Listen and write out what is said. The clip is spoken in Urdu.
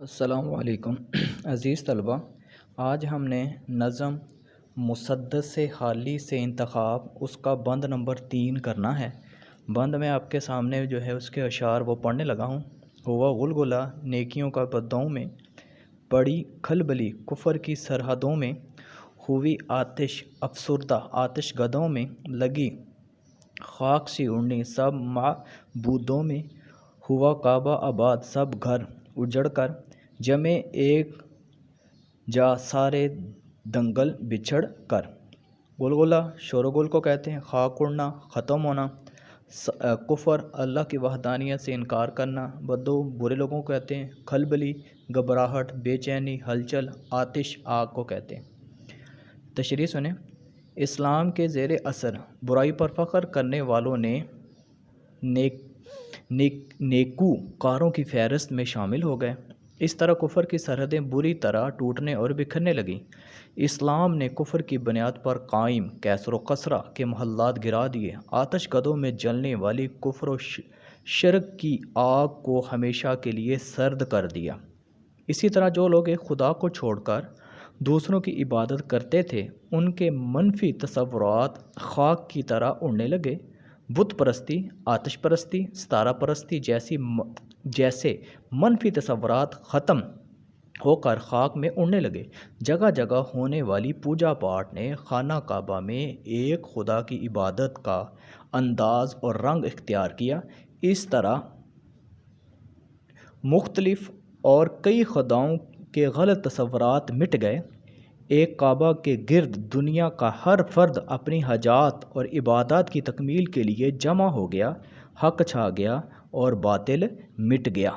السلام علیکم عزیز طلبہ، آج ہم نے نظم مسدس حالی سے انتخاب اس کا بند نمبر 3 کرنا ہے۔ بند میں آپ کے سامنے جو ہے اس کے اشعار وہ پڑھنے لگا ہوں۔ ہوا غلغلہ نیکیوں کا بدعوں میں، پڑی کھلبلی کفر کی سرحدوں میں، ہوئی آتش افسردہ آتش گدوں میں، لگی خاک سی اڑنی سب معبودوں میں، ہوا کعبہ آباد سب گھر اجڑ کر، جمے ایک جا سارے دنگل بچھڑ کر۔ غلغلہ شور و گل کو کہتے ہیں، خاک اڑنا ختم ہونا، کفر اللہ کی وحدانیت سے انکار کرنا، بدو برے لوگوں کو کہتے ہیں، کھلبلی گھبراہٹ بے چینی ہلچل، آتش آگ کو کہتے ہیں۔ تشریح سنیں۔ اسلام کے زیر اثر برائی پر فخر کرنے والوں نے نیکو کاروں کی فہرست میں شامل ہو گئے۔ اس طرح کفر کی سرحدیں بری طرح ٹوٹنے اور بکھرنے لگیں۔ اسلام نے کفر کی بنیاد پر قائم کیسر و کسرہ کے محلات گرا دیے، آتش گدوں میں جلنے والی کفر و شرک کی آگ کو ہمیشہ کے لیے سرد کر دیا۔ اسی طرح جو لوگ ایک خدا کو چھوڑ کر دوسروں کی عبادت کرتے تھے، ان کے منفی تصورات خاک کی طرح اڑنے لگے۔ بت پرستی، آتش پرستی، ستارہ پرستی جیسے منفی تصورات ختم ہو کر خاک میں اڑنے لگے۔ جگہ جگہ ہونے والی پوجا پاٹ نے خانہ کعبہ میں ایک خدا کی عبادت کا انداز اور رنگ اختیار کیا۔ اس طرح مختلف اور کئی خداؤں کے غلط تصورات مٹ گئے۔ ایک کعبہ کے گرد دنیا کا ہر فرد اپنی حاجات اور عبادات کی تکمیل کے لیے جمع ہو گیا، حق چھا گیا اور باطل مٹ گیا۔